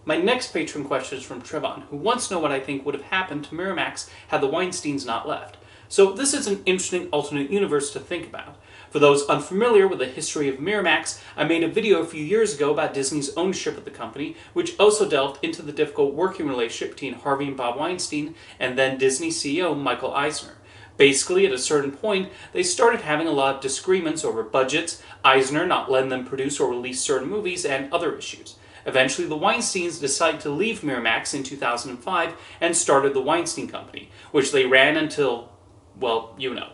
My next patron question is from Trevon, who wants to know what I think would have happened to Miramax had the Weinsteins not left. So this is an interesting alternate universe to think about. For those unfamiliar with the history of Miramax, I made a video a few years ago about Disney's ownership of the company, which also delved into the difficult working relationship between Harvey and Bob Weinstein, and then Disney CEO Michael Eisner. Basically, at a certain point, they started having a lot of disagreements over budgets, Eisner not letting them produce or release certain movies, and other issues. Eventually, the Weinsteins decided to leave Miramax in 2005 and started the Weinstein Company, which they ran until, well, you know.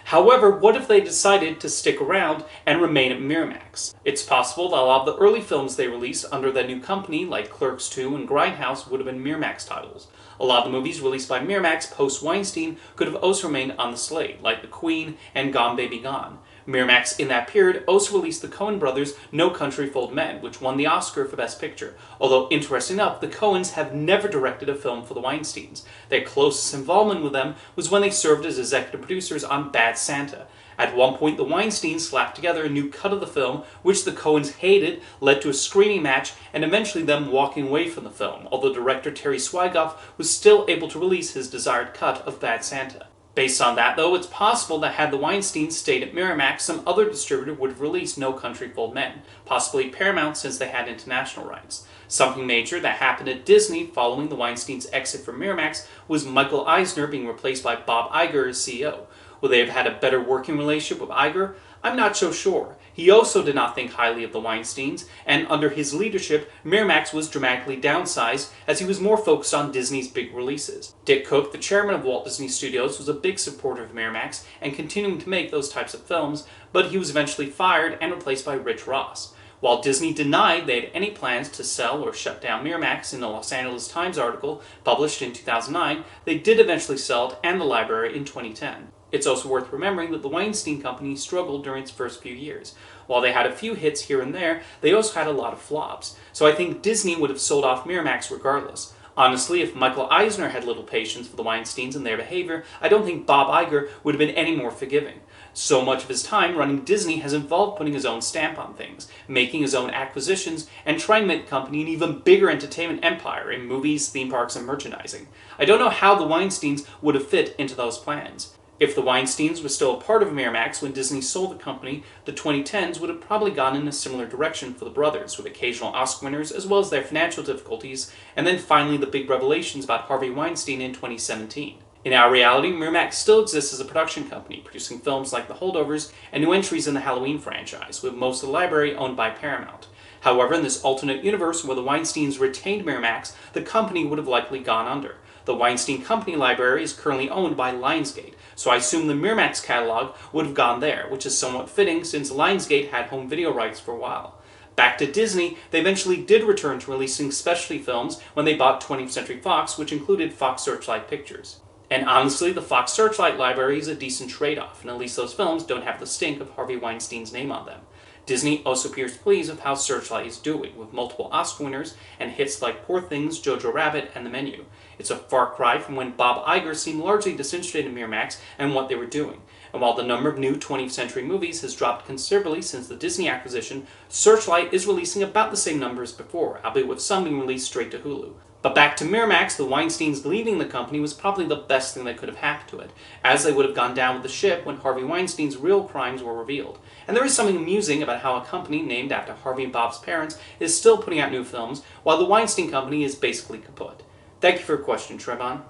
However, what if they decided to stick around and remain at Miramax? It's possible that a lot of the early films they released under their new company, like Clerks II and Grindhouse, would have been Miramax titles. A lot of the movies released by Miramax post-Weinstein could have also remained on the slate, like The Queen and Gone Baby Gone. Miramax in that period also released the Coen brothers' No Country for Old Men, which won the Oscar for Best Picture. Although, interesting enough, the Coens have never directed a film for the Weinsteins. Their closest involvement with them was when they served as executive producers on Bad Santa. At one point, the Weinsteins slapped together a new cut of the film, which the Coens hated, led to a screening match, and eventually them walking away from the film, although director Terry Swigoff was still able to release his desired cut of Bad Santa. Based on that, though, it's possible that had the Weinsteins stayed at Miramax, some other distributor would have released No Country for Old Men, possibly Paramount since they had international rights. Something major that happened at Disney following the Weinsteins' exit from Miramax was Michael Eisner being replaced by Bob Iger as CEO. Would they have had a better working relationship with Iger? I'm not so sure. He also did not think highly of the Weinsteins, and under his leadership, Miramax was dramatically downsized as he was more focused on Disney's big releases. Dick Cook, the chairman of Walt Disney Studios, was a big supporter of Miramax and continuing to make those types of films, but he was eventually fired and replaced by Rich Ross. While Disney denied they had any plans to sell or shut down Miramax in a Los Angeles Times article published in 2009, they did eventually sell it and the library in 2010. It's also worth remembering that the Weinstein Company struggled during its first few years. While they had a few hits here and there, they also had a lot of flops. So I think Disney would have sold off Miramax regardless. Honestly, if Michael Eisner had little patience for the Weinsteins and their behavior, I don't think Bob Iger would have been any more forgiving. So much of his time running Disney has involved putting his own stamp on things, making his own acquisitions, and trying to make the company an even bigger entertainment empire in movies, theme parks, and merchandising. I don't know how the Weinsteins would have fit into those plans. If the Weinsteins were still a part of Miramax when Disney sold the company, the 2010s would have probably gone in a similar direction for the brothers, with occasional Oscar winners as well as their financial difficulties, and then finally the big revelations about Harvey Weinstein in 2017. In our reality, Miramax still exists as a production company, producing films like The Holdovers and new entries in the Halloween franchise, with most of the library owned by Paramount. However, in this alternate universe where the Weinsteins retained Miramax, the company would have likely gone under. The Weinstein Company library is currently owned by Lionsgate, so I assume the Miramax catalog would have gone there, which is somewhat fitting since Lionsgate had home video rights for a while. Back to Disney, they eventually did return to releasing specialty films when they bought 20th Century Fox, which included Fox Searchlight Pictures. And honestly, the Fox Searchlight library is a decent trade-off, and at least those films don't have the stink of Harvey Weinstein's name on them. Disney also appears pleased with how Searchlight is doing, with multiple Oscar winners and hits like Poor Things, Jojo Rabbit, and The Menu. It's a far cry from when Bob Iger seemed largely disinterested in Miramax and what they were doing. And while the number of new 20th century movies has dropped considerably since the Disney acquisition, Searchlight is releasing about the same number as before, albeit with some being released straight to Hulu. But back to Miramax, the Weinsteins leaving the company was probably the best thing that could have happened to it, as they would have gone down with the ship when Harvey Weinstein's real crimes were revealed. And there is something amusing about how a company named after Harvey and Bob's parents is still putting out new films, while the Weinstein Company is basically kaput. Thank you for your question, Trevon.